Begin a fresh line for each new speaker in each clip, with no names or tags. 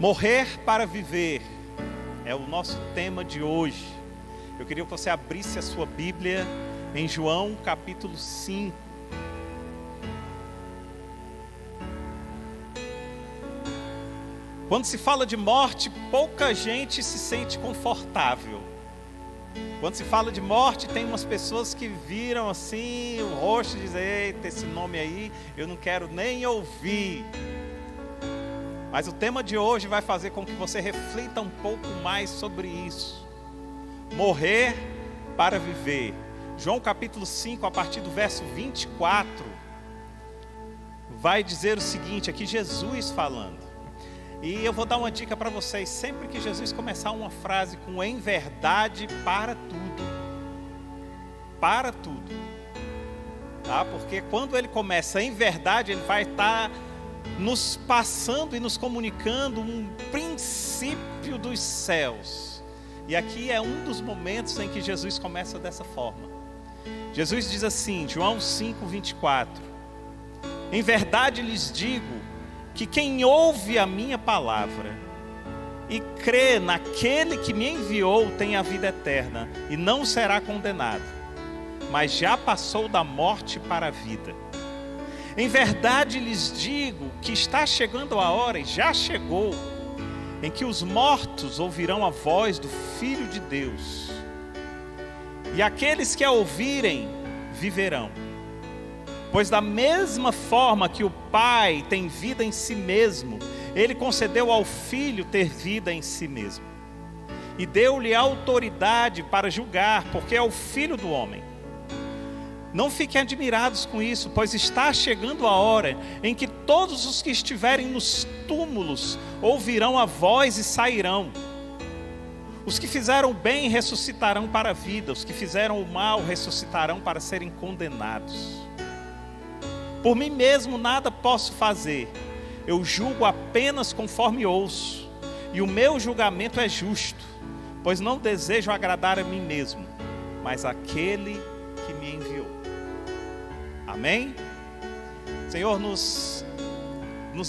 Morrer para viver é o nosso tema de hoje. Eu queria que você abrisse a sua Bíblia em João capítulo 5. Quando se fala de morte, pouca gente se sente confortável. Quando se fala de morte, tem umas pessoas que viram assim o rosto e dizem: eita, esse nome aí eu não quero nem ouvir. Mas o tema de hoje vai fazer com que você reflita um pouco mais sobre isso. Morrer para viver. João capítulo 5, a partir do verso 24, vai dizer o seguinte, aqui Jesus falando. E eu vou dar uma dica para vocês: sempre que Jesus começar uma frase com "em verdade", para tudo. Para tudo. Tá? Porque quando ele começa "em verdade", ele vai estar nos passando e nos comunicando um princípio dos céus. E aqui é um dos momentos em que Jesus começa dessa forma. Jesus diz assim, João 5, 24: "Em verdade lhes digo que quem ouve a minha palavra e crê naquele que me enviou tem a vida eterna e não será condenado, mas já passou da morte para a vida. Em verdade lhes digo que está chegando a hora, e já chegou, em que os mortos ouvirão a voz do Filho de Deus. E aqueles que a ouvirem viverão. Pois da mesma forma que o Pai tem vida em si mesmo, Ele concedeu ao Filho ter vida em si mesmo. E deu-lhe autoridade para julgar, porque é o Filho do homem. Não fiquem admirados com isso, pois está chegando a hora em que todos os que estiverem nos túmulos ouvirão a voz e sairão. Os que fizeram o bem ressuscitarão para a vida, os que fizeram o mal ressuscitarão para serem condenados. Por mim mesmo nada posso fazer, eu julgo apenas conforme ouço, e o meu julgamento é justo, pois não desejo agradar a mim mesmo, mas aquele que me enviou." Amém? Senhor, nos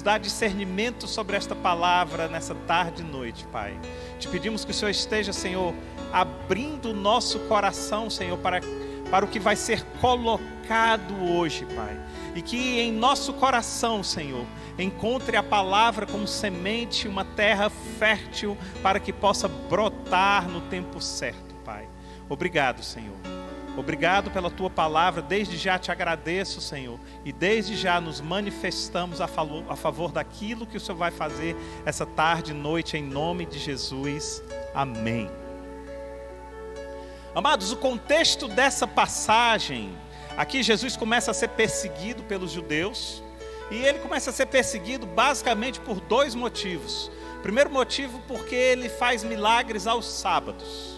dá discernimento sobre esta palavra nessa tarde e noite, Pai. Te pedimos que o Senhor esteja, Senhor, abrindo o nosso coração, Senhor, para o que vai ser colocado hoje, Pai. E que em nosso coração, Senhor, encontre a palavra como semente, uma terra fértil, para que possa brotar no tempo certo, Pai. Obrigado, Senhor. Obrigado pela Tua palavra, desde já te agradeço, Senhor, e desde já nos manifestamos a favor daquilo que o Senhor vai fazer essa tarde e noite, em nome de Jesus, amém. Amados, o contexto dessa passagem, aqui Jesus começa a ser perseguido pelos judeus, e ele começa a ser perseguido basicamente por dois motivos. Primeiro motivo, porque ele faz milagres aos sábados.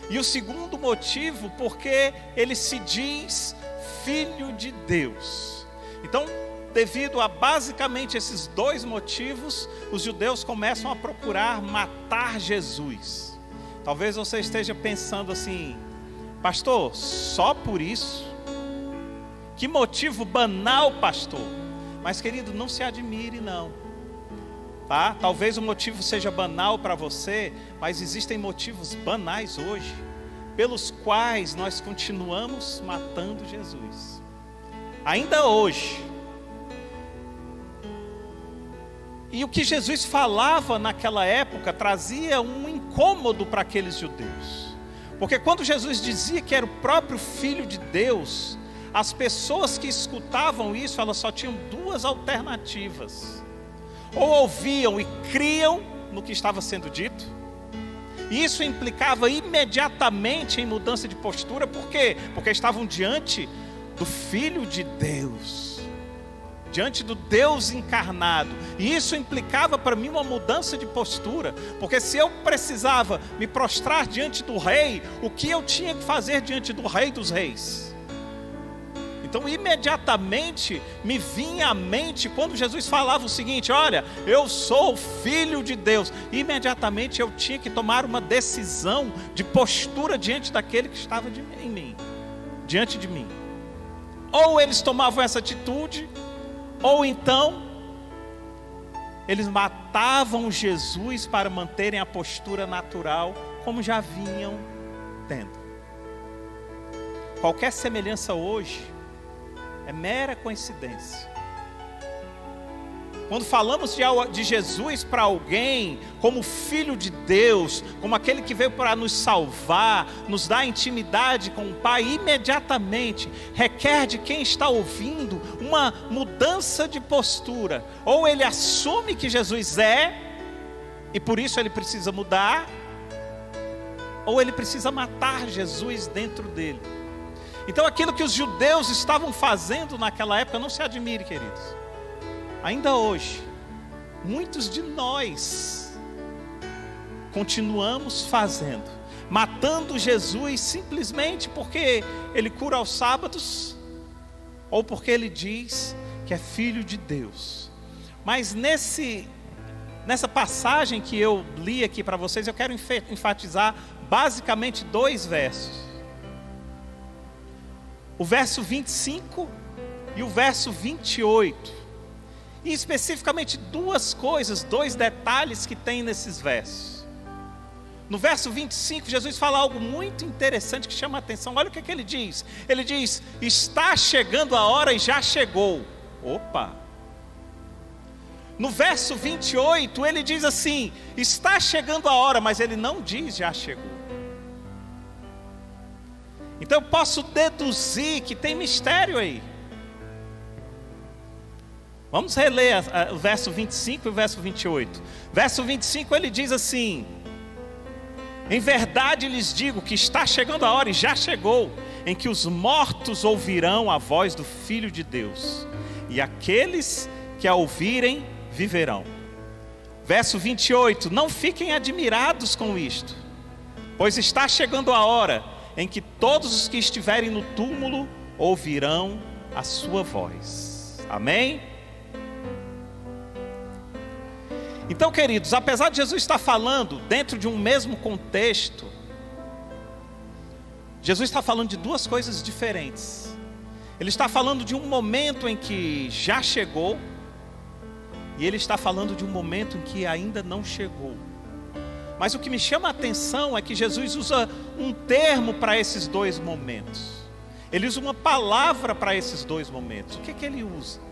E o segundo motivo, porque ele se diz Filho de Deus. Então, devido a basicamente esses dois motivos, os judeus começam a procurar matar Jesus. Talvez você esteja pensando assim: pastor, só por isso? Que motivo banal, pastor. Mas querido, não se admire não. Tá? Talvez o motivo seja banal para você, mas existem motivos banais hoje, pelos quais nós continuamos matando Jesus. Ainda hoje. E o que Jesus falava naquela época trazia um incômodo para aqueles judeus. Porque quando Jesus dizia que era o próprio Filho de Deus, as pessoas que escutavam isso, elas só tinham duas alternativas. Ou ouviam e criam no que estava sendo dito. E isso implicava imediatamente em mudança de postura. Por quê? Porque estavam diante do Filho de Deus, diante do Deus encarnado. E isso implicava para mim uma mudança de postura. Porque se eu precisava me prostrar diante do Rei, o que eu tinha que fazer diante do Rei dos Reis? Então imediatamente me vinha à mente, quando Jesus falava o seguinte: olha, eu sou o Filho de Deus, imediatamente eu tinha que tomar uma decisão de postura diante daquele que estava diante de mim. Ou eles tomavam essa atitude, ou então eles matavam Jesus para manterem a postura natural, como já vinham tendo. Qualquer semelhança hoje é mera coincidência. Quando falamos de Jesus para alguém, como Filho de Deus, como aquele que veio para nos salvar, nos dar intimidade com o Pai, imediatamente requer de quem está ouvindo uma mudança de postura. Ou ele assume que Jesus é, e por isso ele precisa mudar, ou ele precisa matar Jesus dentro dele. Então aquilo que os judeus estavam fazendo naquela época, não se admire, queridos. Ainda hoje, muitos de nós continuamos fazendo, matando Jesus simplesmente porque ele cura aos sábados, ou porque ele diz que é filho de Deus. Mas nessa passagem que eu li aqui para vocês, eu quero enfatizar basicamente 2 versos. O verso 25 e o verso 28. E especificamente 2 coisas, 2 detalhes que tem nesses versos. No verso 25, Jesus fala algo muito interessante que chama a atenção. Olha o que ele diz. Ele diz, está chegando a hora e já chegou. Opa! No verso 28, ele diz assim, está chegando a hora, mas ele não diz já chegou. Então eu posso deduzir que tem mistério aí. Vamos reler o verso 25 e o verso 28. Verso 25 ele diz assim: em verdade lhes digo que está chegando a hora, e já chegou, em que os mortos ouvirão a voz do Filho de Deus, e aqueles que a ouvirem viverão. Verso 28, não fiquem admirados com isto, pois está chegando a hora em que todos os que estiverem no túmulo ouvirão a sua voz. Amém? Então, queridos, apesar de Jesus estar falando dentro de um mesmo contexto, Jesus está falando de 2 coisas diferentes. Ele está falando de um momento em que já chegou, e ele está falando de um momento em que ainda não chegou. Mas o que me chama a atenção é que Jesus usa um termo para esses 2 momentos. Ele usa uma palavra para esses 2 momentos. O que ele usa?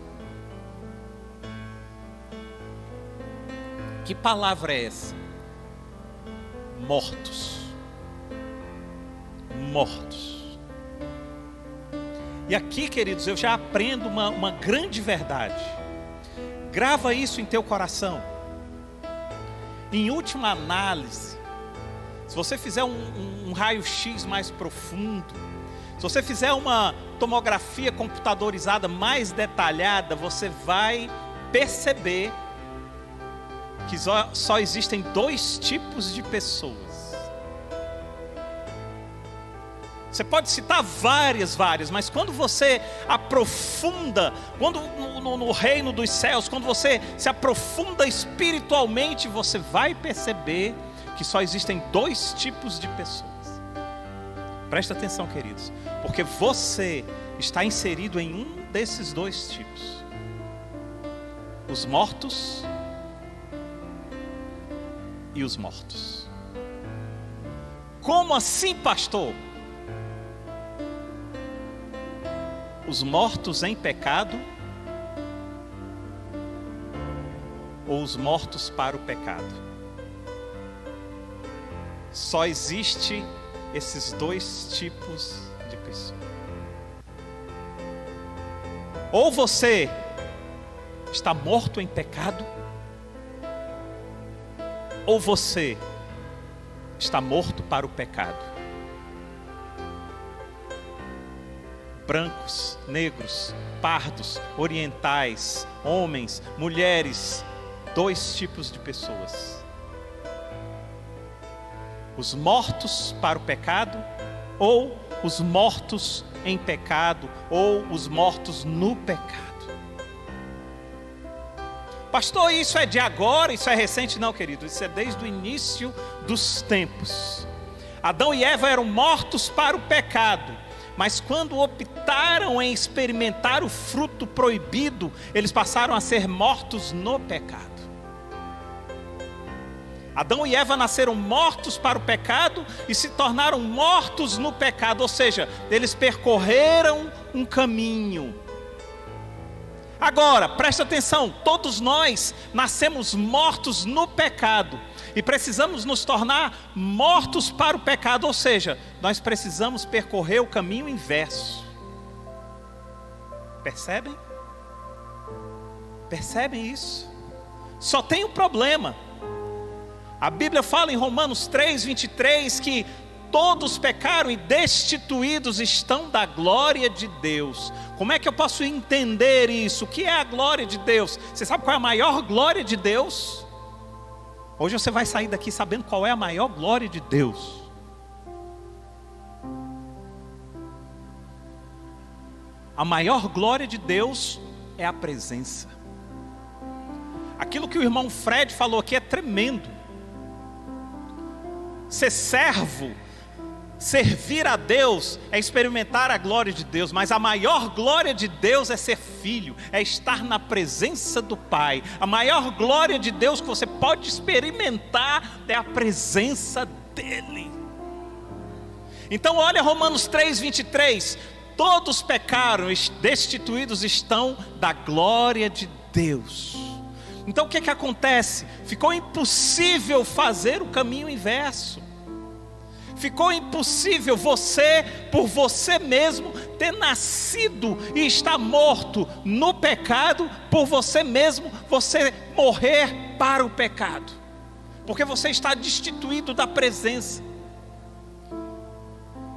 Que palavra é essa? Mortos. Mortos. E aqui, queridos, eu já aprendo uma grande verdade. Grava isso em teu coração. Em última análise, se você fizer um raio-x mais profundo, se você fizer uma tomografia computadorizada mais detalhada, você vai perceber que só existem 2 tipos de pessoas. Você pode citar várias, mas quando você aprofunda, quando no reino dos céus, quando você se aprofunda espiritualmente, você vai perceber que só existem 2 tipos de pessoas. Presta atenção, queridos, porque você está inserido em um desses 2 tipos: os mortos e os mortos. Como assim, pastor? Os mortos em pecado ou os mortos para o pecado? Só existe esses 2 tipos de pessoa. Ou você está morto em pecado, ou você está morto para o pecado. Brancos, negros, pardos, orientais, homens, mulheres, 2 tipos de pessoas: os mortos para o pecado, ou os mortos em pecado, ou os mortos no pecado. Pastor, isso é de agora, isso é recente? Não, querido, isso é desde o início dos tempos. Adão e Eva eram mortos para o pecado, mas quando optaram em experimentar o fruto proibido, eles passaram a ser mortos no pecado. Adão e Eva nasceram mortos para o pecado e se tornaram mortos no pecado, ou seja, eles percorreram um caminho. Agora, presta atenção, todos nós nascemos mortos no pecado e precisamos nos tornar mortos para o pecado, ou seja, nós precisamos percorrer o caminho inverso. Percebem? Percebem isso? Só tem um problema. A Bíblia fala em Romanos 3:23 que todos pecaram e destituídos estão da glória de Deus. Como é que eu posso entender isso? O que é a glória de Deus? Você sabe qual é a maior glória de Deus? Hoje você vai sair daqui sabendo qual é a maior glória de Deus. A maior glória de Deus é a presença. Aquilo que o irmão Fred falou aqui é tremendo. Ser servo, servir a Deus é experimentar a glória de Deus, mas a maior glória de Deus é ser filho, é estar na presença do Pai. A maior glória de Deus que você pode experimentar é a presença dEle. Então olha Romanos 3:23, todos pecaram e destituídos estão da glória de Deus. Então o que acontece? Ficou impossível fazer o caminho inverso. Ficou impossível você, por você mesmo, ter nascido e estar morto no pecado, por você mesmo, você morrer para o pecado. Porque você está destituído da presença.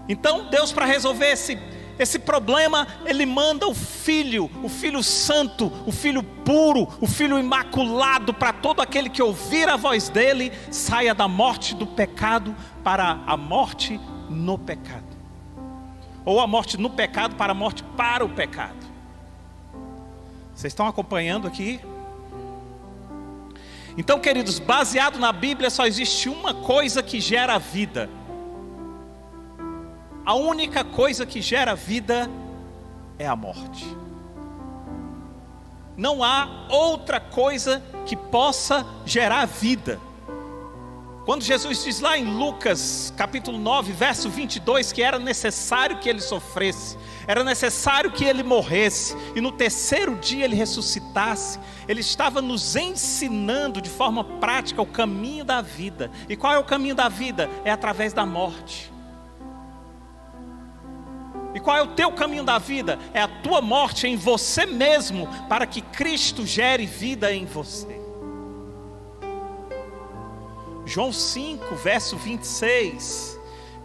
Então Deus, para resolver esse problema, Ele manda o Filho Santo, o Filho puro, o Filho imaculado, para todo aquele que ouvir a voz dEle, saia da morte do pecado para a morte no pecado. Ou a morte no pecado para a morte para o pecado. Vocês estão acompanhando aqui? Então, queridos, baseado na Bíblia, só existe uma coisa que gera vida. A única coisa que gera vida é a morte. Não há outra coisa que possa gerar vida. Quando Jesus diz lá em Lucas capítulo 9, verso 22, que era necessário que Ele sofresse, era necessário que Ele morresse, e no terceiro dia Ele ressuscitasse, Ele estava nos ensinando de forma prática o caminho da vida. E qual é o caminho da vida? É através da morte. E qual é o teu caminho da vida? É a tua morte em você mesmo, para que Cristo gere vida em você. João 5, verso 26,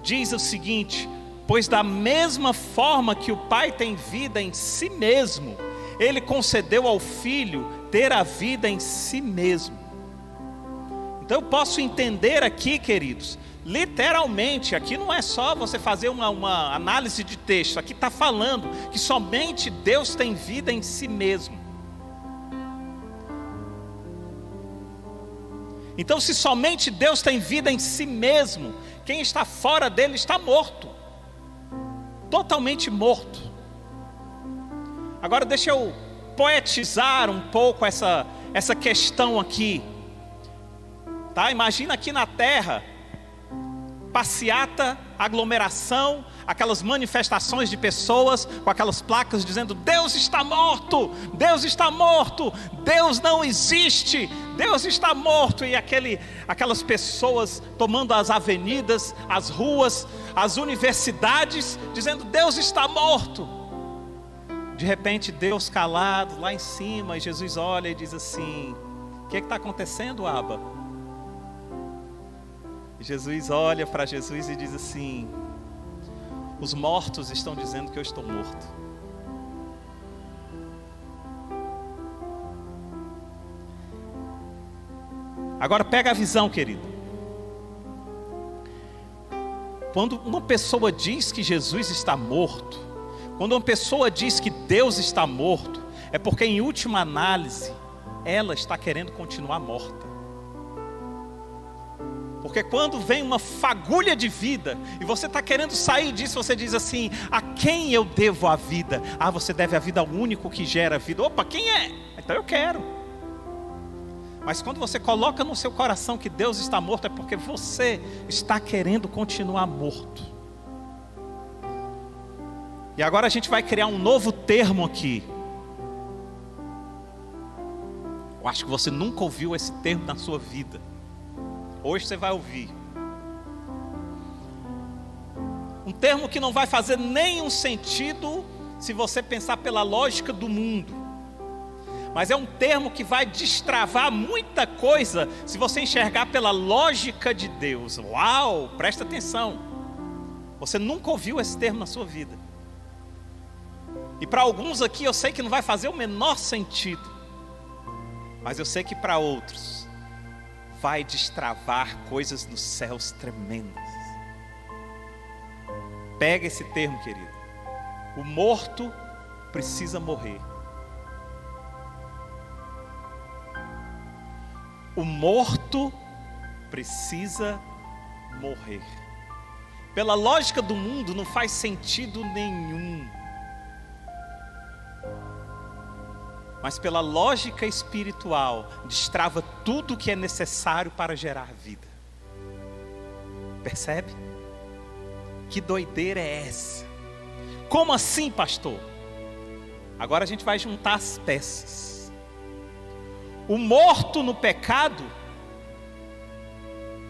diz o seguinte: pois da mesma forma que o Pai tem vida em si mesmo, Ele concedeu ao Filho ter a vida em si mesmo. Então eu posso entender aqui, queridos, literalmente, aqui não é só você fazer uma análise de texto, aqui está falando que somente Deus tem vida em si mesmo. Então, se somente Deus tem vida em si mesmo, quem está fora dele está morto, totalmente morto. Agora deixa eu poetizar um pouco essa questão aqui, tá? Imagina aqui na terra, passeata, aglomeração, aquelas manifestações de pessoas com aquelas placas dizendo: Deus está morto, Deus está morto, Deus não existe, Deus está morto. E aquelas pessoas tomando as avenidas, as ruas, as universidades, dizendo: Deus está morto. De repente Deus calado lá em cima, e Jesus olha e diz assim: o que está acontecendo, Abba? Jesus olha para Jesus e diz assim: os mortos estão dizendo que eu estou morto. Agora pega a visão, querido. Quando uma pessoa diz que Jesus está morto, quando uma pessoa diz que Deus está morto, é porque em última análise ela está querendo continuar morta. Porque quando vem uma fagulha de vida e você está querendo sair disso, você diz assim: a quem eu devo a vida? Você deve a vida ao único que gera vida. Opa, quem é? Então eu quero. Mas quando você coloca no seu coração que Deus está morto, é porque você está querendo continuar morto. E agora a gente vai criar um novo termo aqui. Eu acho que você nunca ouviu esse termo na sua vida. Hoje você vai ouvir. Um termo que não vai fazer nenhum sentido se você pensar pela lógica do mundo. Mas é um termo que vai destravar muita coisa se você enxergar pela lógica de Deus. Uau, presta atenção. Você nunca ouviu esse termo na sua vida. E para alguns aqui eu sei que não vai fazer o menor sentido. Mas eu sei que para outros vai destravar coisas nos céus tremendas. Pega esse termo, querido. O morto precisa morrer. O morto precisa morrer. Pela lógica do mundo não faz sentido nenhum. Mas pela lógica espiritual, destrava tudo que é necessário para gerar vida. Percebe? Que doideira é essa? Como assim, pastor? Agora a gente vai juntar as peças. O morto no pecado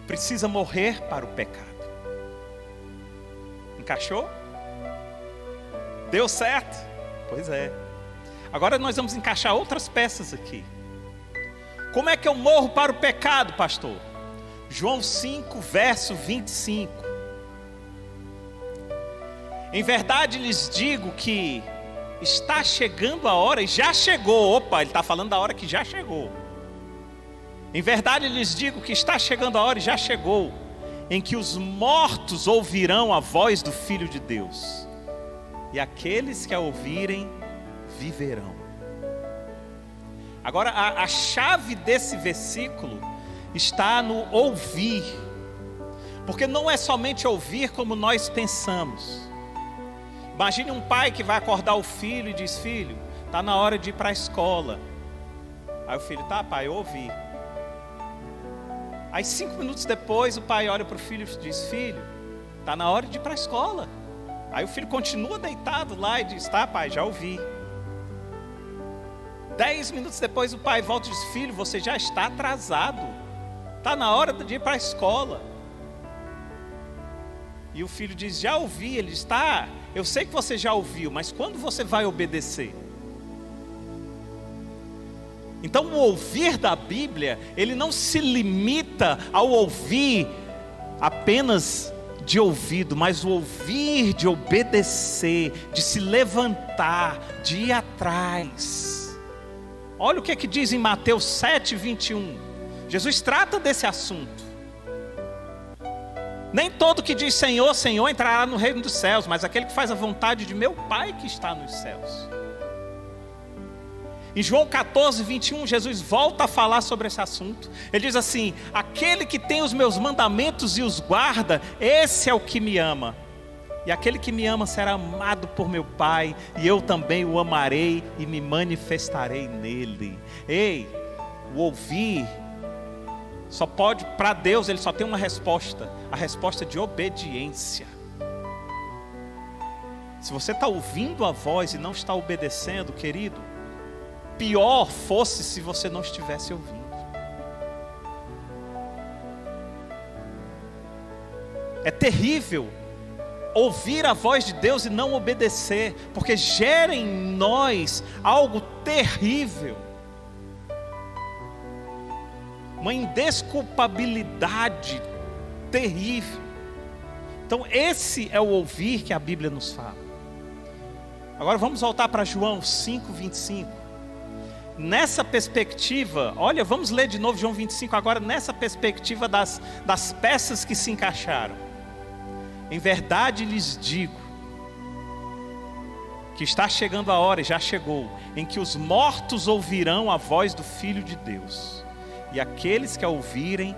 precisa morrer para o pecado. Encaixou? Deu certo? Pois é. Agora nós vamos encaixar outras peças aqui. Como é que eu morro para o pecado, pastor? João 5, verso 25. Em verdade lhes digo que está chegando a hora, e já chegou. Opa, ele está falando da hora que já chegou. Em verdade lhes digo que está chegando a hora, e já chegou, em que os mortos ouvirão a voz do Filho de Deus. E aqueles que a ouvirem, viverão. Agora a chave desse versículo está no ouvir. Porque não é somente ouvir como nós pensamos. Imagine um pai que vai acordar o filho e diz: filho, está na hora de ir para a escola. Aí o filho: tá, pai, eu ouvi. Aí 5 minutos depois o pai olha para o filho e diz: filho, está na hora de ir para a escola. Aí o filho continua deitado lá e diz: tá, pai, já ouvi. 10 minutos depois o pai volta e diz: filho, você já está atrasado, está na hora de ir para a escola. E o filho diz: já ouvi. Ele diz: tá, eu sei que você já ouviu, mas quando você vai obedecer? Então o ouvir da Bíblia, ele não se limita ao ouvir apenas de ouvido, mas o ouvir de obedecer, de se levantar, de ir atrás. Olha o que diz em Mateus 7, 21. Jesus trata desse assunto. Nem todo que diz Senhor, Senhor entrará no reino dos céus, mas aquele que faz a vontade de meu Pai que está nos céus. Em João 14, 21, Jesus volta a falar sobre esse assunto. Ele diz assim: aquele que tem os meus mandamentos e os guarda, esse é o que me ama. E aquele que me ama será amado por meu Pai, e eu também o amarei e me manifestarei nele. Ei, o ouvir só pode, para Deus, ele só tem uma resposta: a resposta de obediência. Se você está ouvindo a voz e não está obedecendo, querido, pior fosse se você não estivesse ouvindo. É terrível ouvir a voz de Deus e não obedecer, porque gera em nós algo terrível, uma indesculpabilidade terrível. Então esse é o ouvir que a Bíblia nos fala. Agora vamos voltar para João 5, 25. Nessa perspectiva, olha, vamos ler de novo João 25 agora, nessa perspectiva das peças que se encaixaram. Em verdade lhes digo que está chegando a hora, e já chegou, em que os mortos ouvirão a voz do Filho de Deus, e aqueles que a ouvirem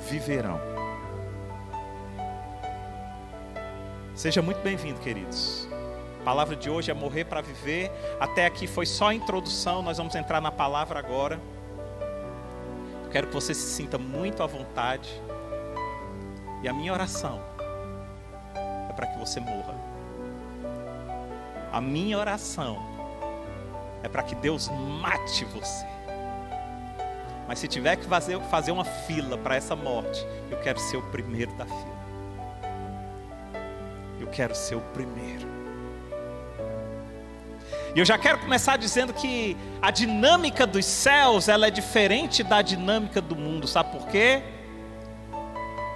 viverão. Seja muito bem-vindo, queridos. A palavra de hoje é morrer para viver. Até aqui foi só a introdução, nós vamos entrar na palavra agora. quero que você se sinta muito à vontade. E a minha oração é para que você morra. A minha oração é para que Deus mate você. Mas se tiver que fazer uma fila para essa morte, eu quero ser o primeiro da fila. Eu quero ser o primeiro. E eu já quero começar dizendo que a dinâmica dos céus, ela é diferente da dinâmica do mundo. Sabe por quê?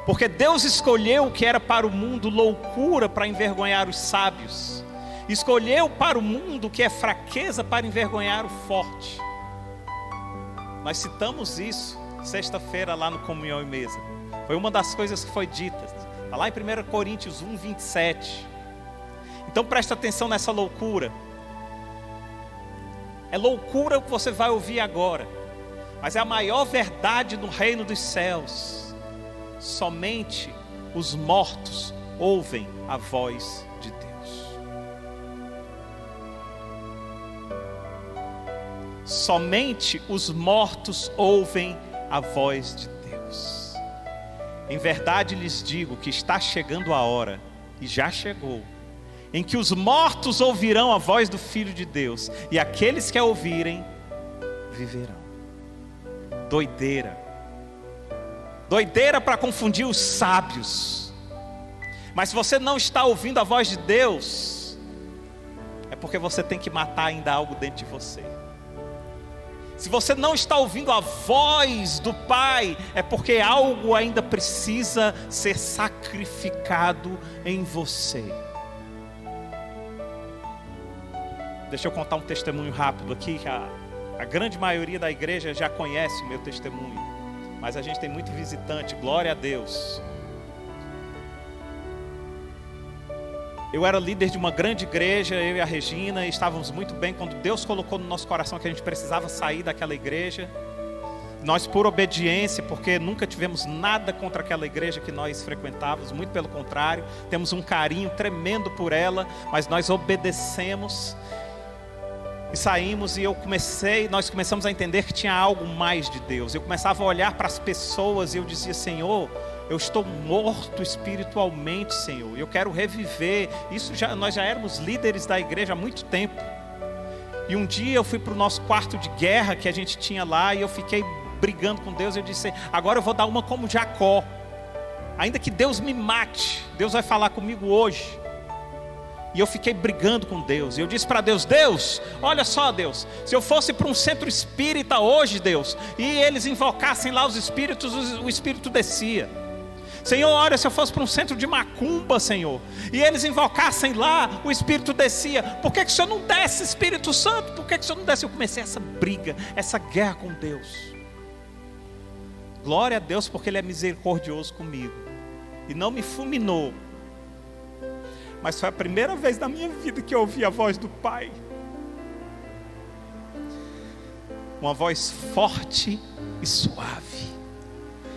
Porque Deus escolheu o que era para o mundo loucura para envergonhar os sábios. Escolheu para o mundo o que é fraqueza para envergonhar o forte. Nós citamos isso sexta-feira lá no Comunhão e Mesa. Foi uma das coisas que foi ditas. Está lá em 1 Coríntios 1, 27. Então presta atenção nessa loucura. É loucura o que você vai ouvir agora. Mas é a maior verdade no reino dos céus. Somente os mortos ouvem a voz de Deus. Somente os mortos ouvem a voz de Deus. Em verdade lhes digo que está chegando a hora, e já chegou, em que os mortos ouvirão a voz do Filho de Deus, e aqueles que a ouvirem, viverão. Doideira. Doideira para confundir os sábios. Mas se você não está ouvindo a voz de Deus, é porque você tem que matar ainda algo dentro de você. Se você não está ouvindo a voz do Pai, é porque algo ainda precisa ser sacrificado em você. Deixa eu contar um testemunho rápido aqui, que a grande maioria da igreja já conhece o meu testemunho, mas a gente tem muito visitante, glória a Deus. Eu era líder de uma grande igreja, eu e a Regina, e estávamos muito bem quando Deus colocou no nosso coração que a gente precisava sair daquela igreja. Nós, por obediência, porque nunca tivemos nada contra aquela igreja que nós frequentávamos, muito pelo contrário, temos um carinho tremendo por ela, mas nós obedecemos e saímos, e nós começamos a entender que tinha algo mais de Deus. Eu começava a olhar para as pessoas e eu dizia: Senhor, eu estou morto espiritualmente, Senhor. Eu quero reviver. Nós já éramos líderes da igreja há muito tempo. E um dia eu fui para o nosso quarto de guerra que a gente tinha lá, e eu fiquei brigando com Deus. Eu disse: agora eu vou dar uma como Jacó. Ainda que Deus me mate, Deus vai falar comigo hoje. E eu fiquei brigando com Deus. E eu disse para Deus: Deus, olha só, Deus, se eu fosse para um centro espírita hoje, Deus, e eles invocassem lá os espíritos, o espírito descia. Senhor, olha, se eu fosse para um centro de macumba, Senhor, e eles invocassem lá, o Espírito descia. Por que o Senhor não desce, Espírito Santo? Por que o Senhor não desce? Eu comecei essa briga, essa guerra com Deus. Glória a Deus, porque Ele é misericordioso comigo e não me fulminou. Mas foi a primeira vez na minha vida que eu ouvi a voz do Pai. Uma voz forte e suave,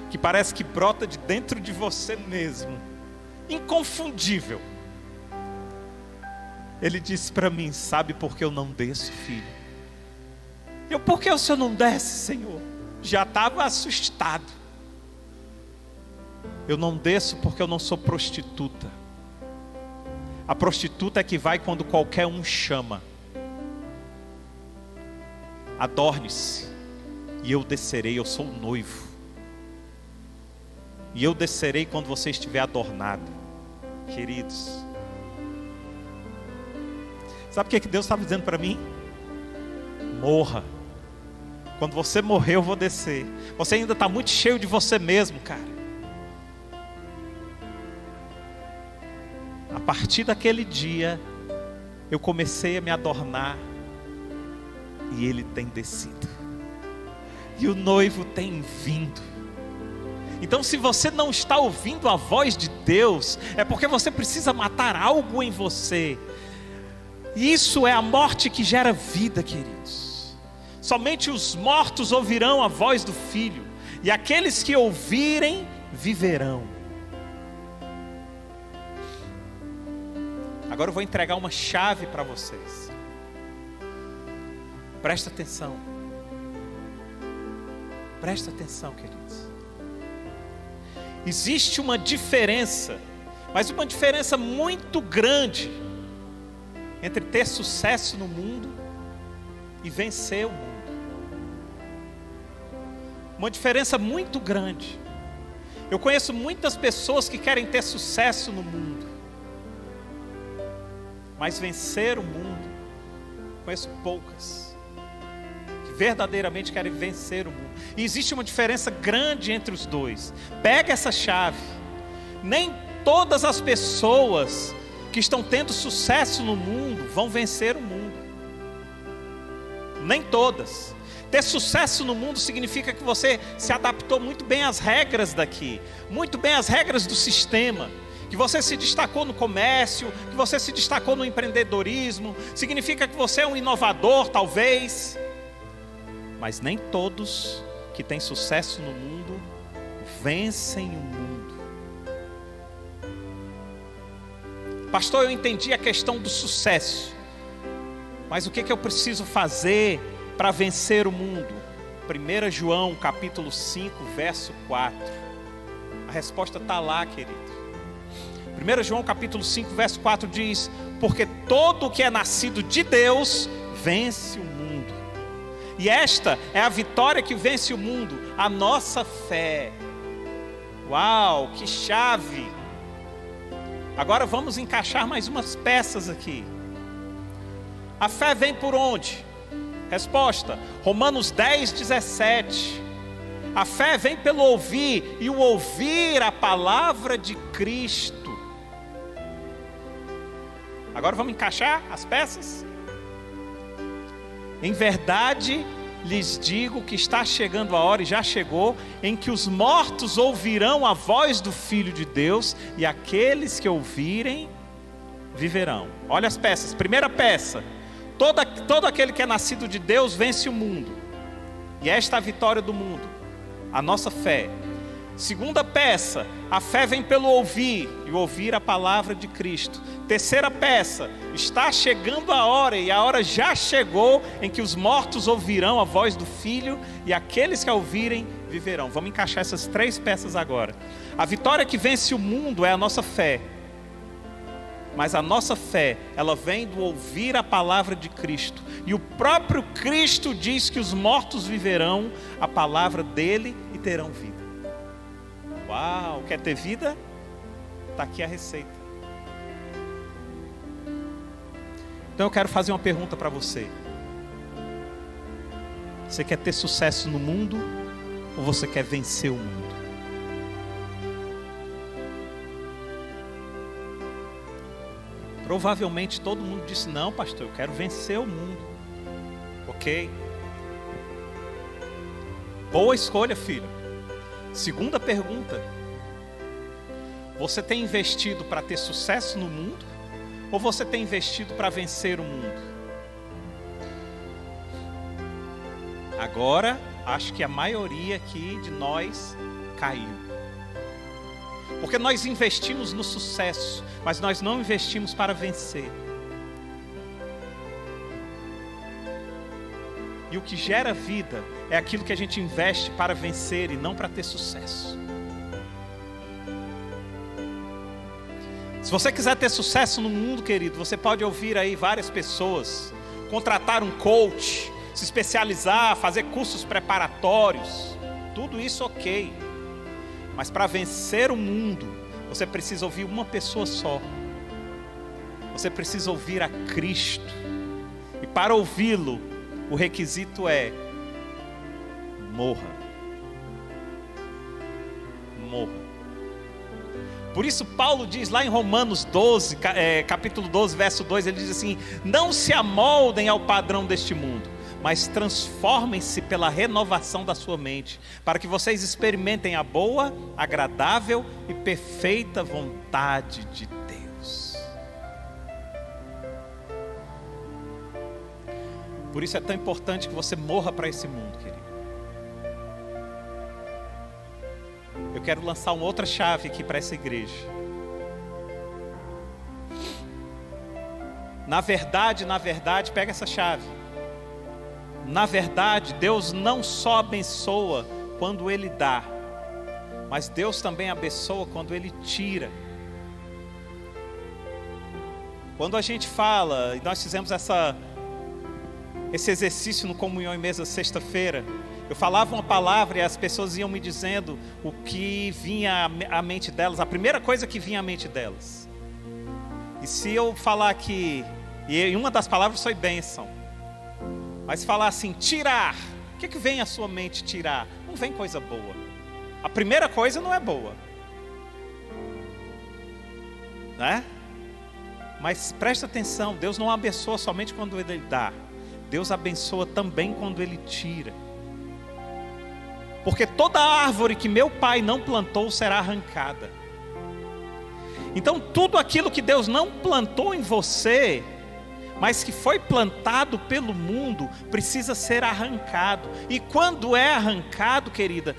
que parece que brota de dentro de você mesmo, inconfundível. Ele disse para mim: sabe por que eu não desço, filho? Por que o Senhor não desce, Senhor? Já estava assustado. Eu não desço porque eu não sou prostituta. A prostituta é que vai quando qualquer um chama. Adorne-se, e eu descerei. Eu sou o noivo, e eu descerei quando você estiver adornada. Queridos, sabe o que Deus estava dizendo para mim? Morra. Quando você morrer, eu vou descer. Você ainda está muito cheio de você mesmo, cara. A partir daquele dia, eu comecei a me adornar, e Ele tem descido, e o noivo tem vindo. Então, se você não está ouvindo a voz de Deus, é porque você precisa matar algo em você. Isso é a morte que gera vida, queridos. Somente os mortos ouvirão a voz do Filho, e aqueles que ouvirem, viverão. Agora eu vou entregar uma chave para vocês. Presta atenção. Presta atenção, queridos. Existe uma diferença, mas uma diferença muito grande entre ter sucesso no mundo e vencer o mundo. Uma diferença muito grande. Eu conheço muitas pessoas que querem ter sucesso no mundo, mas vencer o mundo, conheço poucas que verdadeiramente querem vencer o mundo. E existe uma diferença grande entre os dois. Pega essa chave. Nem todas as pessoas que estão tendo sucesso no mundo vão vencer o mundo. Nem todas. Ter sucesso no mundo significa que você se adaptou muito bem às regras daqui, muito bem às regras do sistema, que você se destacou no comércio, que você se destacou no empreendedorismo, significa que você é um inovador, talvez. Mas nem todos que têm sucesso no mundo vencem o mundo. Pastor, eu entendi a questão do sucesso, mas o que eu preciso fazer para vencer o mundo? 1 João capítulo 5, verso 4. A resposta está lá, querido. 1 João capítulo 5, verso 4 diz: porque todo o que é nascido de Deus vence o mundo. E esta é a vitória que vence o mundo, a nossa fé. Uau, que chave! Agora vamos encaixar mais umas peças aqui. A fé vem por onde? Resposta: Romanos 10, 17. A fé vem pelo ouvir, e o ouvir a palavra de Cristo. Agora vamos encaixar as peças? Em verdade lhes digo que está chegando a hora, e já chegou, em que os mortos ouvirão a voz do Filho de Deus, e aqueles que ouvirem viverão. Olha as peças. Primeira peça: todo aquele que é nascido de Deus vence o mundo. E esta é a vitória do mundo, a nossa fé. Segunda peça: a fé vem pelo ouvir, e ouvir a palavra de Cristo. Terceira peça: está chegando a hora, e a hora já chegou, em que os mortos ouvirão a voz do Filho, e aqueles que a ouvirem viverão. Vamos encaixar essas três peças agora. A vitória que vence o mundo é a nossa fé. Mas a nossa fé, ela vem do ouvir a palavra de Cristo. E o próprio Cristo diz que os mortos viverão a palavra dele e terão vida. Uau, quer ter vida? Está aqui a receita. Então eu quero fazer uma pergunta para você. Você quer ter sucesso no mundo ou você quer vencer o mundo? Provavelmente todo mundo disse: não, pastor, eu quero vencer o mundo. Ok? Boa escolha, filho. Segunda pergunta: você tem investido para ter sucesso no mundo ou você tem investido para vencer o mundo? Agora, acho que a maioria aqui de nós caiu. Porque nós investimos no sucesso, mas nós não investimos para vencer. E o que gera vida é aquilo que a gente investe para vencer e não para ter sucesso. Se você quiser ter sucesso no mundo, querido, você pode ouvir aí várias pessoas, contratar um coach, se especializar, fazer cursos preparatórios, tudo isso ok. Mas para vencer o mundo, você precisa ouvir uma pessoa só. Você precisa ouvir a Cristo. E para ouvi-lo, o requisito é: morra. Morra. Por isso Paulo diz lá em Romanos 12, capítulo 12, verso 2, ele diz assim: não se amoldem ao padrão deste mundo, mas transformem-se pela renovação da sua mente, para que vocês experimentem a boa, agradável e perfeita vontade de Deus. Por isso é tão importante que você morra para esse mundo, querido. Eu quero lançar uma outra chave aqui para essa igreja. Na verdade, pega essa chave. Na verdade, Deus não só abençoa quando Ele dá, mas Deus também abençoa quando Ele tira. Quando a gente fala, e nós fizemos esse exercício no Comunhão em Mesa sexta-feira, eu falava uma palavra e as pessoas iam me dizendo o que vinha à mente delas, a primeira coisa que vinha à mente delas. E se eu falar aqui, e uma das palavras foi bênção, mas falar assim, tirar, o que vem à sua mente tirar? Não vem coisa boa. A primeira coisa não é boa, né? Mas presta atenção, Deus não abençoa somente quando Ele dá, Deus abençoa também quando Ele tira. Porque toda árvore que meu Pai não plantou será arrancada. Então tudo aquilo que Deus não plantou em você, mas que foi plantado pelo mundo, precisa ser arrancado. E quando é arrancado, querida,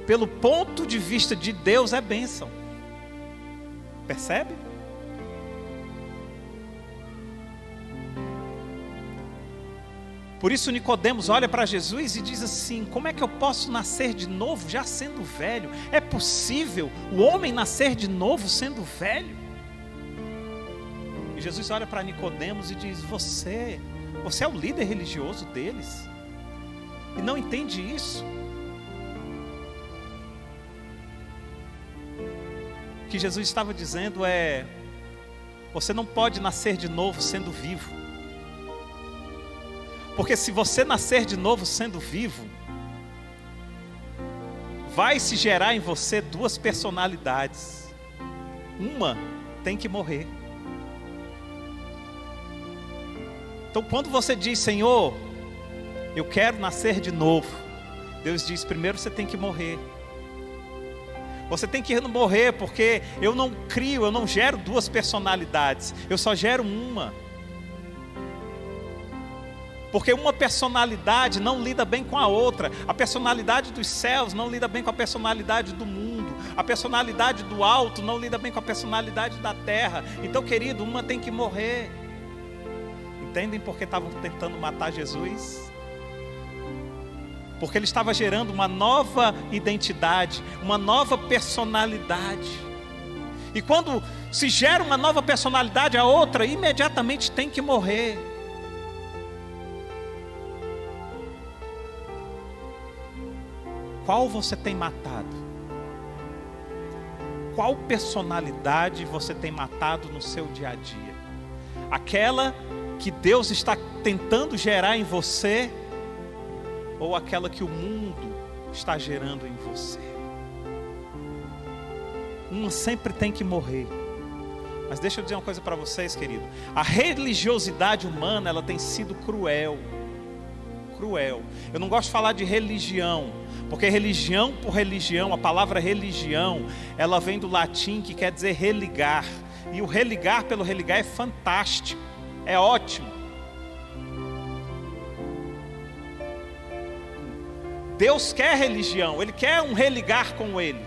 pelo ponto de vista de Deus é bênção. Percebe? Por isso Nicodemos olha para Jesus e diz assim: como é que eu posso nascer de novo já sendo velho? É possível o homem nascer de novo sendo velho? E Jesus olha para Nicodemos e diz: você é o líder religioso deles e não entende isso? O que Jesus estava dizendo é: você não pode nascer de novo sendo vivo. Porque se você nascer de novo sendo vivo, vai se gerar em você duas personalidades. Uma tem que morrer. Então quando você diz: Senhor, eu quero nascer de novo, Deus diz: primeiro você tem que morrer. Você tem que morrer porque eu não crio, eu não gero duas personalidades, eu só gero uma. Porque uma personalidade não lida bem com a outra. A personalidade dos céus não lida bem com a personalidade do mundo. A personalidade do alto não lida bem com a personalidade da terra. Então, querido, uma tem que morrer. Entendem por que estavam tentando matar Jesus? Porque ele estava gerando uma nova identidade, uma nova personalidade. E quando se gera uma nova personalidade, a outra imediatamente tem que morrer. Qual você tem matado? Qual personalidade você tem matado no seu dia a dia? Aquela que Deus está tentando gerar em você, ou aquela que o mundo está gerando em você? Uma sempre tem que morrer. Mas deixa eu dizer uma coisa para vocês, querido. A religiosidade humana, ela tem sido cruel. Eu não gosto de falar de religião, porque religião por religião, a palavra religião, ela vem do latim que quer dizer religar. E o religar pelo religar é fantástico, é ótimo. Deus quer religião, Ele quer um religar com Ele.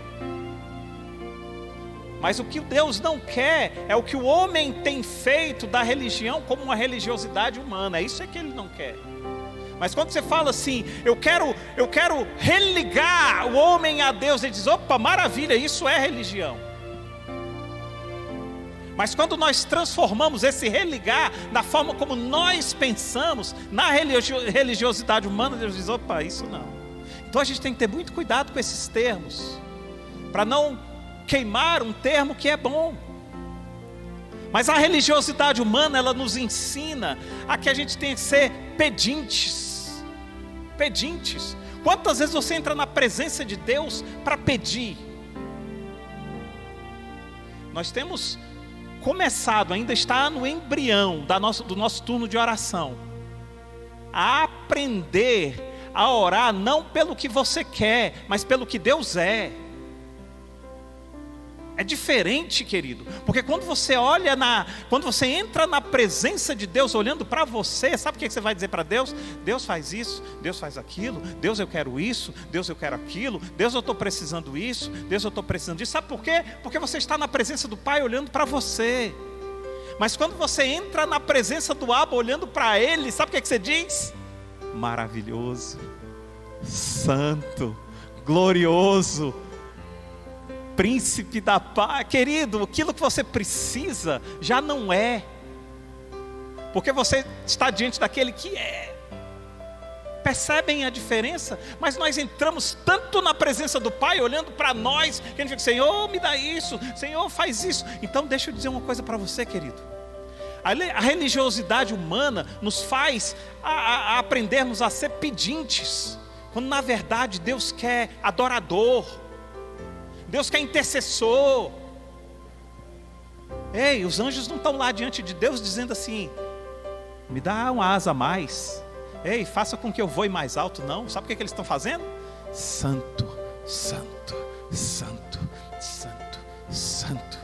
Mas o que Deus não quer é o que o homem tem feito da religião como uma religiosidade humana. É isso que Ele não quer. Mas quando você fala assim, eu quero religar o homem a Deus, ele diz: opa, maravilha, isso é religião. Mas quando nós transformamos esse religar na forma como nós pensamos, na religiosidade humana, Deus diz: opa, isso não. Então a gente tem que ter muito cuidado com esses termos, para não queimar um termo que é bom. Mas a religiosidade humana, ela nos ensina a que a gente tem que ser pedintes. Quantas vezes você entra na presença de Deus para pedir? Nós temos começado, ainda está no embrião do nosso turno de oração, a aprender a orar não pelo que você quer, mas pelo que Deus é. É diferente, querido, porque quando você quando você entra na presença de Deus olhando para você, sabe o que você vai dizer para Deus? Deus faz isso, Deus faz aquilo, Deus eu quero isso, Deus eu quero aquilo, Deus eu estou precisando isso, Deus eu estou precisando disso. Sabe por quê? Porque você está na presença do Pai olhando para você. Mas quando você entra na presença do Abba olhando para Ele, sabe o que você diz? Maravilhoso, santo, glorioso, príncipe da paz. Querido, aquilo que você precisa já não é, porque você está diante daquele que é. Percebem a diferença? Mas nós entramos tanto na presença do Pai, olhando para nós, que a gente fica, Senhor, me dá isso, Senhor, faz isso. Então deixa eu dizer uma coisa para você, querido. A religiosidade humana nos faz a aprendermos a ser pedintes, quando na verdade Deus quer adorador, Deus quer intercessor. Ei, os anjos não estão lá diante de Deus dizendo assim, me dá uma asa a mais, ei, faça com que eu voe mais alto. Não, sabe o que eles estão fazendo? Santo, santo, santo, santo, santo.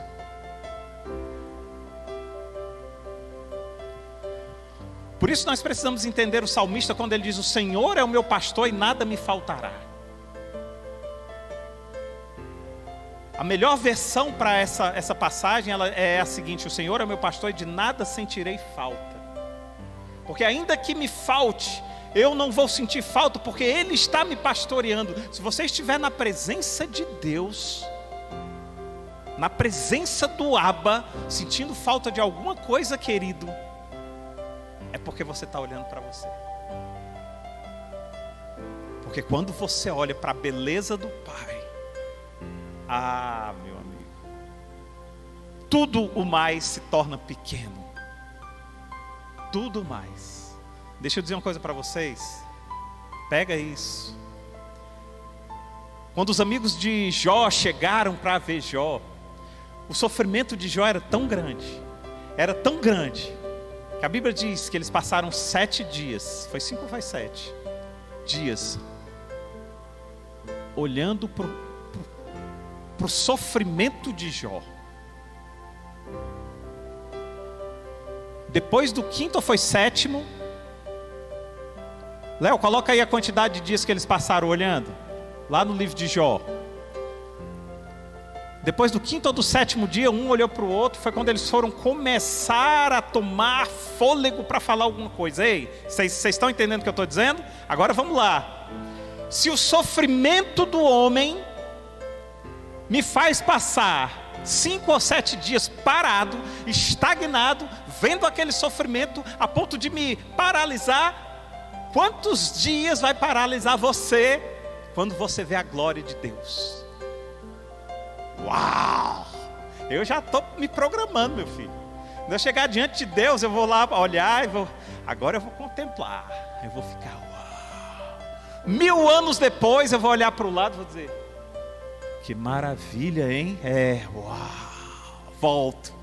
Por isso nós precisamos entender o salmista quando ele diz, o Senhor é o meu pastor e nada me faltará. A melhor versão para essa passagem é a seguinte, o Senhor é o meu pastor e de nada sentirei falta. Porque ainda que me falte, eu não vou sentir falta, porque Ele está me pastoreando. Se você estiver na presença de Deus, na presença do Abba, sentindo falta de alguma coisa, querido, é porque você está olhando para você. Porque quando você olha para a beleza do Pai, meu amigo, tudo o mais se torna pequeno. Tudo mais. Deixa eu dizer uma coisa para vocês. Pega isso. Quando os amigos de Jó chegaram para ver Jó, o sofrimento de Jó era tão grande, que a Bíblia diz que eles passaram 7 dias, foi 5 ou foi 7 dias, olhando para o sofrimento de Jó. Depois do 5º ou foi 7º, Léo, coloca aí a quantidade de dias que eles passaram olhando, lá no livro de Jó. Depois do 5º ou do 7º dia, um olhou para o outro, foi quando eles foram começar a tomar fôlego para falar alguma coisa. Ei, vocês estão entendendo o que eu estou dizendo? Agora vamos lá. Se o sofrimento do homem me faz passar 5 ou 7 dias parado, estagnado, vendo aquele sofrimento a ponto de me paralisar, quantos dias vai paralisar você quando você vê a glória de Deus? Uau! Eu já estou me programando, meu filho. Quando eu chegar diante de Deus, eu vou lá olhar agora eu vou contemplar, eu vou ficar, uau! 1000 anos depois eu vou olhar para o lado e vou dizer, que maravilha, hein? Uau! Volto.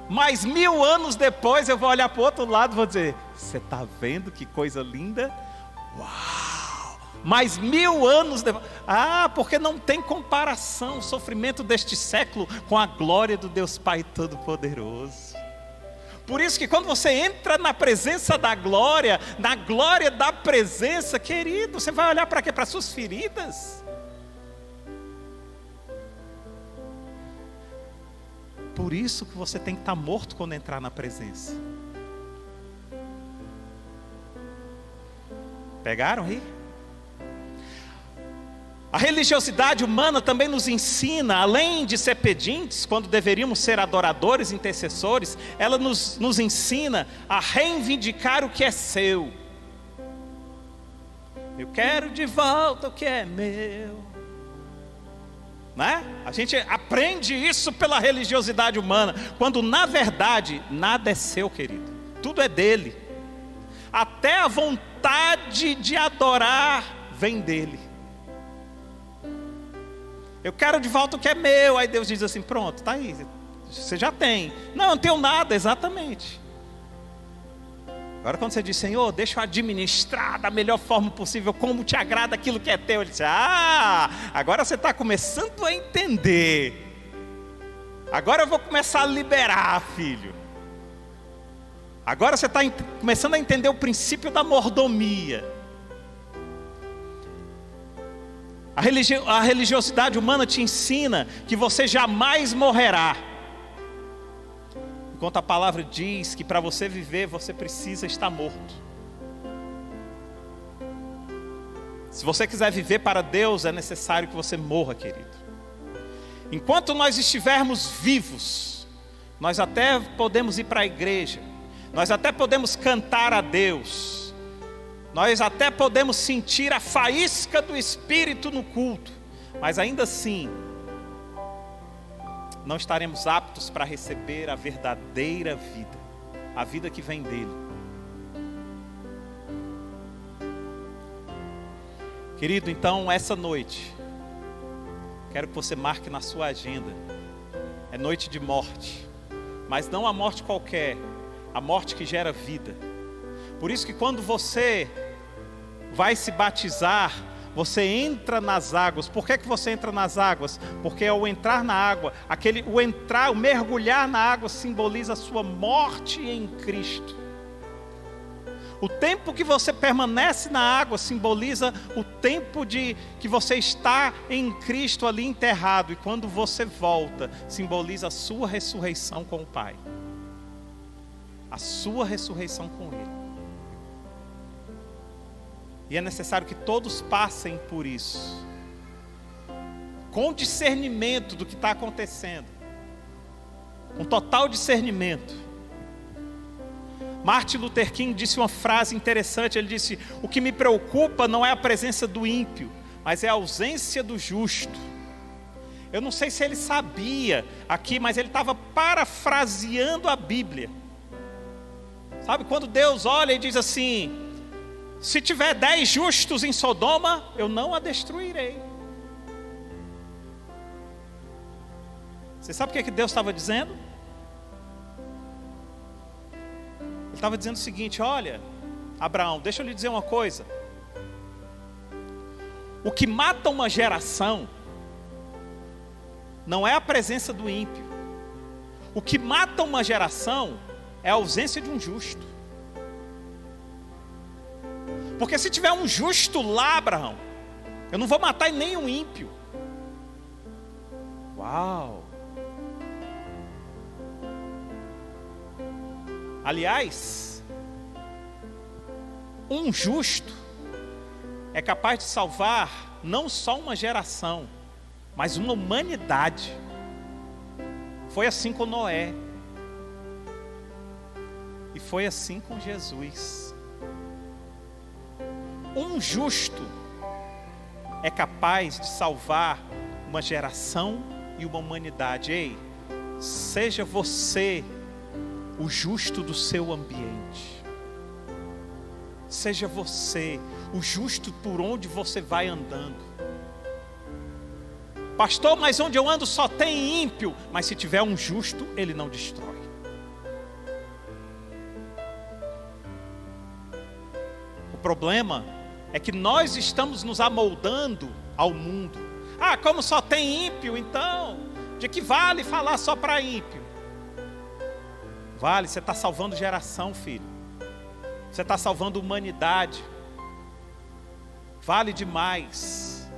Mais 1000 anos depois eu vou olhar para o outro lado e vou dizer, você está vendo que coisa linda? Uau! Mais 1000 anos depois, porque não tem comparação o sofrimento deste século com a glória do Deus Pai Todo-Poderoso. Por isso que quando você entra na presença da glória, na glória da presença, querido, você vai olhar para quê? Para as suas feridas? Por isso que você tem que estar morto quando entrar na presença. Pegaram aí? A religiosidade humana também nos ensina, além de ser pedintes, quando deveríamos ser adoradores, intercessores, ela nos ensina a reivindicar o que é seu. Eu quero de volta o que é meu. Né? A gente aprende isso pela religiosidade humana, quando na verdade nada é seu, querido, tudo é dele. Até a vontade de adorar vem dele. Eu quero de volta o que é meu. Aí Deus diz assim, pronto, está aí, você já tem. Não tenho nada, exatamente. Agora quando você diz, Senhor, deixa eu administrar da melhor forma possível, como te agrada aquilo que é teu, ele diz, agora você está começando a entender. Agora eu vou começar a liberar, filho. Agora você está começando a entender o princípio da mordomia. A religiosidade humana te ensina que você jamais morrerá, enquanto a palavra diz que para você viver, você precisa estar morto. Se você quiser viver para Deus, é necessário que você morra, querido. Enquanto nós estivermos vivos, nós até podemos ir para a igreja, nós até podemos cantar a Deus, nós até podemos sentir a faísca do Espírito no culto, mas ainda assim, não estaremos aptos para receber a verdadeira vida, a vida que vem dele. Querido, então essa noite, quero que você marque na sua agenda, é noite de morte, mas não a morte qualquer, a morte que gera vida. Por isso que quando você vai se batizar, você entra nas águas. Por que você entra nas águas? Porque ao entrar na água, o mergulhar na água simboliza a sua morte em Cristo. O tempo que você permanece na água simboliza o tempo que você está em Cristo ali enterrado. E quando você volta, simboliza a sua ressurreição com o Pai. A sua ressurreição com Ele. E é necessário que todos passem por isso, com discernimento do que está acontecendo, com total discernimento. Martin Luther King disse uma frase interessante, ele disse: o que me preocupa não é a presença do ímpio, mas é a ausência do justo. Eu não sei se ele sabia aqui, mas ele estava parafraseando a Bíblia. Sabe, quando Deus olha e diz assim: se tiver 10 justos em Sodoma, eu não a destruirei. Você sabe o que Deus estava dizendo? Ele estava dizendo o seguinte: olha, Abraão, deixa eu lhe dizer uma coisa. O que mata uma geração não é a presença do ímpio. O que mata uma geração é a ausência de um justo. Porque se tiver um justo lá, Abraão, eu não vou matar nem um ímpio. Uau! Aliás, um justo é capaz de salvar não só uma geração, mas uma humanidade. Foi assim com Noé. E foi assim com Jesus. Um justo é capaz de salvar uma geração e uma humanidade. Ei, seja você o justo do seu ambiente. Seja você o justo por onde você vai andando. Pastor, mas onde eu ando só tem ímpio. Mas se tiver um justo, ele não destrói. O problema é que nós estamos nos amoldando ao mundo. Ah, como só tem ímpio, então de que vale falar só para ímpio? Vale, você está salvando geração, filho. Você está salvando humanidade. Vale demais.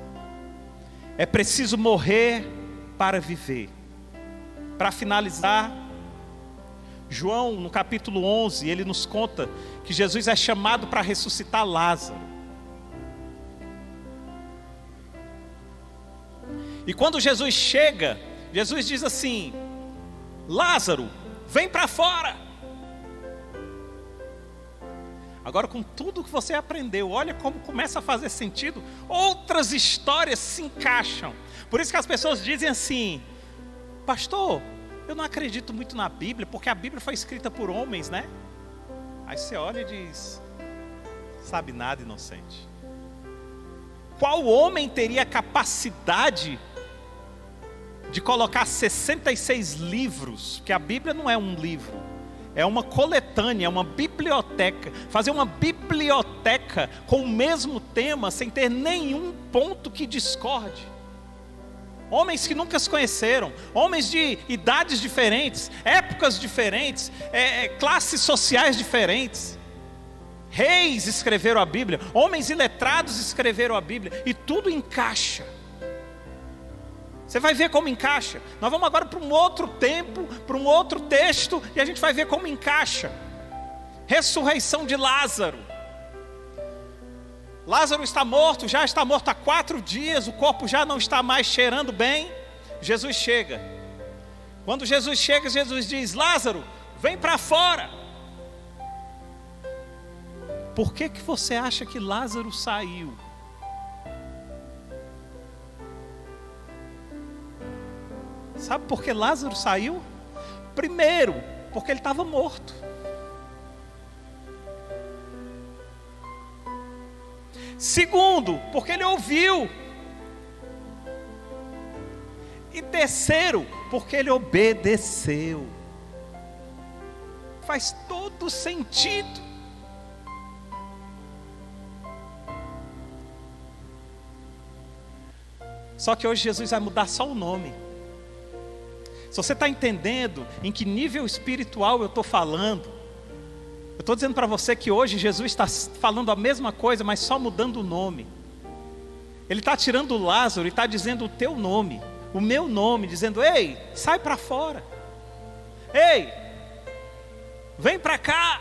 É preciso morrer para viver. Para finalizar, João, no capítulo 11, ele nos conta que Jesus é chamado para ressuscitar Lázaro. E quando Jesus chega, Jesus diz assim: Lázaro, vem para fora. Agora, com tudo que você aprendeu, olha como começa a fazer sentido. Outras histórias se encaixam. Por isso que as pessoas dizem assim: pastor, eu não acredito muito na Bíblia, porque a Bíblia foi escrita por homens, né? Aí você olha e diz: sabe nada, inocente. Qual homem teria capacidade de colocar 66 livros? Porque a Bíblia não é um livro, é uma coletânea, é uma biblioteca. Fazer uma biblioteca com o mesmo tema, sem ter nenhum ponto que discorde. Homens que nunca se conheceram, homens de idades diferentes, épocas diferentes, classes sociais diferentes. Reis escreveram a Bíblia, homens iletrados escreveram a Bíblia, e tudo encaixa. Você vai ver como encaixa. Nós vamos agora para um outro tempo, para um outro texto, e a gente vai ver como encaixa. Ressurreição de Lázaro. Lázaro está morto, já está morto há 4 dias, o corpo já não está mais cheirando bem. Jesus chega. Quando Jesus chega, Jesus diz: Lázaro, vem para fora. Por que você acha que Lázaro saiu? Sabe por que Lázaro saiu? Primeiro, porque ele estava morto. Segundo, porque ele ouviu. E terceiro, porque ele obedeceu. Faz todo sentido. Só que hoje Jesus vai mudar só o nome. Se você está entendendo em que nível espiritual eu estou falando, eu estou dizendo para você que hoje Jesus está falando a mesma coisa, mas só mudando o nome. Ele está tirando o Lázaro e está dizendo o teu nome, o meu nome, dizendo: ei, sai para fora. Ei, vem para cá.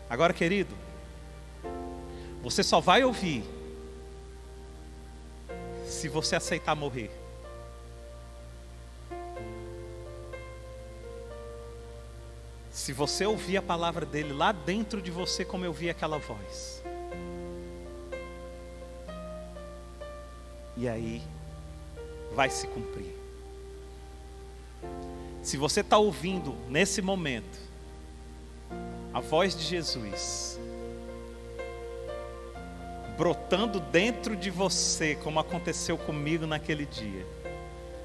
Agora, querido, você só vai ouvir se você aceitar morrer. Se você ouvir a palavra dele lá dentro de você, como eu vi aquela voz. E aí vai se cumprir. Se você está ouvindo nesse momento a voz de Jesus brotando dentro de você, como aconteceu comigo naquele dia,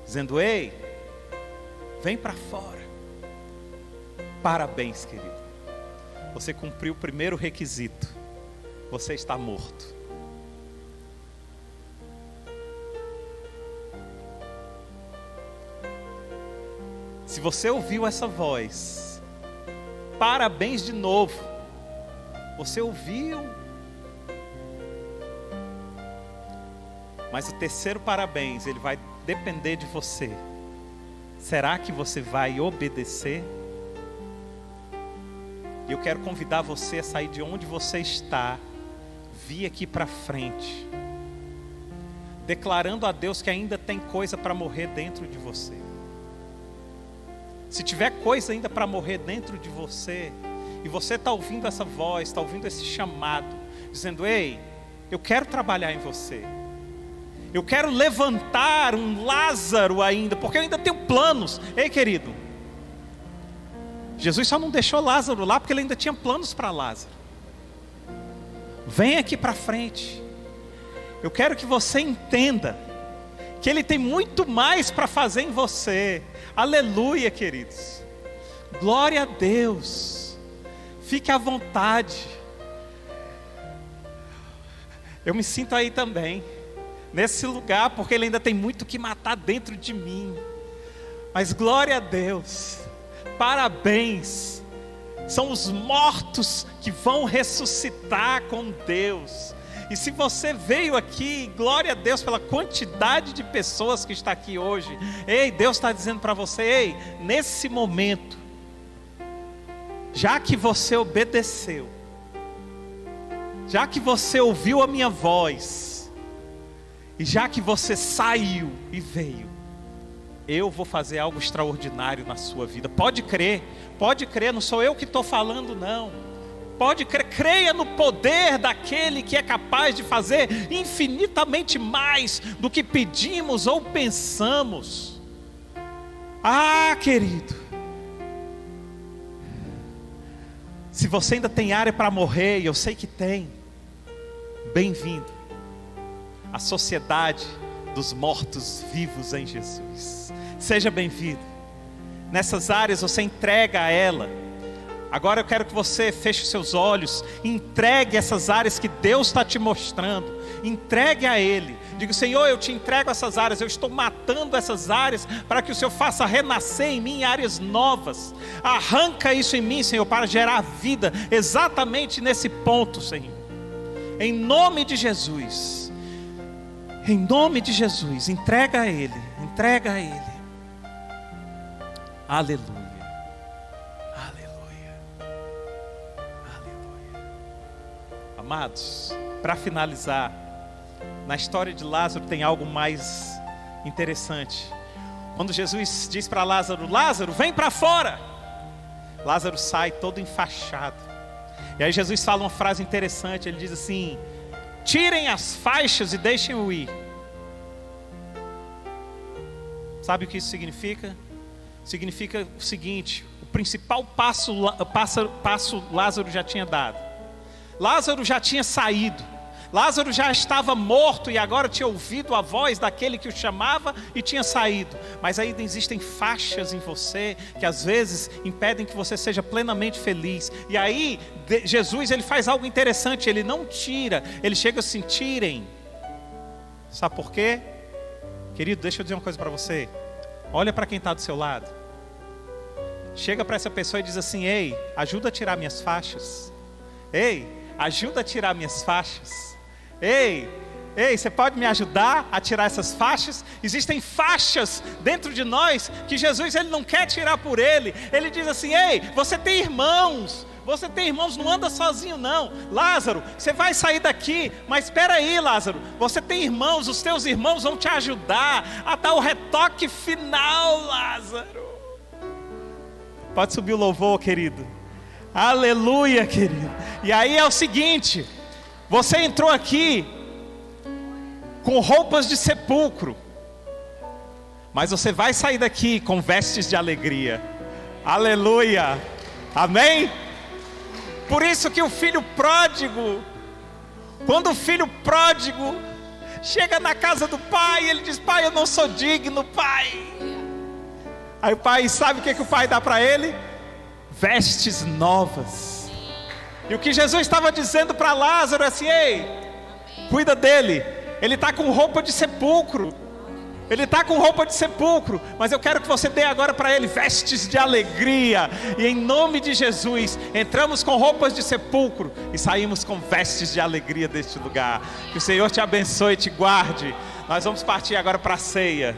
dizendo: ei, vem para fora. Parabéns, querido. Você cumpriu o primeiro requisito. Você está morto. Se você ouviu essa voz, parabéns de novo. Você ouviu. Mas o terceiro parabéns, ele vai depender de você. Será que você vai obedecer? Eu quero convidar você a sair de onde você está, vir aqui para frente, declarando a Deus que ainda tem coisa para morrer dentro de você. Se tiver coisa ainda para morrer dentro de você, e você está ouvindo essa voz, está ouvindo esse chamado, dizendo: ei, eu quero trabalhar em você. Eu quero levantar um Lázaro ainda, porque eu ainda tenho planos. Ei, querido, Jesus só não deixou Lázaro lá porque ele ainda tinha planos para Lázaro. Vem aqui para frente. Eu quero que você entenda que ele tem muito mais para fazer em você. Aleluia, queridos. Glória a Deus. Fique à vontade. Eu me sinto aí também, nesse lugar, porque ele ainda tem muito que matar dentro de mim. Mas glória a Deus. Parabéns, são os mortos que vão ressuscitar com Deus. E se você veio aqui, glória a Deus pela quantidade de pessoas que está aqui hoje. Ei, Deus está dizendo para você: ei, nesse momento, já que você obedeceu, já que você ouviu a minha voz, e já que você saiu e veio, eu vou fazer algo extraordinário na sua vida. Pode crer, não sou eu que estou falando, não. Pode crer, creia no poder daquele que é capaz de fazer infinitamente mais do que pedimos ou pensamos. Ah, querido, se você ainda tem área para morrer, e eu sei que tem, bem-vindo à sociedade dos mortos vivos em Jesus. Seja bem-vindo. Nessas áreas você entrega a ela. Agora eu quero que você feche os seus olhos, entregue essas áreas que Deus está te mostrando, entregue a Ele. Diga: Senhor, eu te entrego essas áreas, eu estou matando essas áreas para que o Senhor faça renascer em mim áreas novas. Arranca isso em mim, Senhor, para gerar vida exatamente nesse ponto, Senhor. Em nome de Jesus. Em nome de Jesus, entrega a Ele, entrega a Ele. Aleluia, aleluia, aleluia. Amados, para finalizar, na história de Lázaro tem algo mais interessante. Quando Jesus diz para Lázaro: Lázaro, vem para fora, Lázaro sai todo enfaixado. E aí Jesus fala uma frase interessante. Ele diz assim: tirem as faixas e deixem-o ir. Sabe o que isso significa? Significa o seguinte: o principal passo Lázaro já tinha dado. Lázaro já tinha saído. Lázaro já estava morto e agora tinha ouvido a voz daquele que o chamava e tinha saído. Mas ainda existem faixas em você que às vezes impedem que você seja plenamente feliz. E aí Jesus, ele faz algo interessante. Ele não tira, ele chega assim: tirem. Sabe por quê? Querido, deixa eu dizer uma coisa para você. Olha para quem está do seu lado. Chega para essa pessoa e diz assim: ei, ajuda a tirar minhas faixas. Ei, ajuda a tirar minhas faixas. Ei, você pode me ajudar a tirar essas faixas? Existem faixas dentro de nós que Jesus, ele não quer tirar por ele. Ele diz assim: ei, você tem irmãos. Você tem irmãos, não anda sozinho não. Lázaro, você vai sair daqui, mas espera aí, Lázaro, você tem irmãos, os teus irmãos vão te ajudar a dar o retoque final, Lázaro. Pode subir o louvor, querido. Aleluia, querido. E aí é o seguinte: você entrou aqui com roupas de sepulcro, mas você vai sair daqui com vestes de alegria. Aleluia. Amém? Por isso que o filho pródigo, quando o filho pródigo chega na casa do pai, ele diz: pai, eu não sou digno, pai. Aí o pai, sabe o que o pai dá para ele? Vestes novas. E o que Jesus estava dizendo para Lázaro é assim: ei, cuida dele, ele está com roupa de sepulcro. Ele está com roupa de sepulcro, mas eu quero que você dê agora para ele vestes de alegria. E em nome de Jesus, entramos com roupas de sepulcro e saímos com vestes de alegria deste lugar. Que o Senhor te abençoe e te guarde. Nós vamos partir agora para a ceia.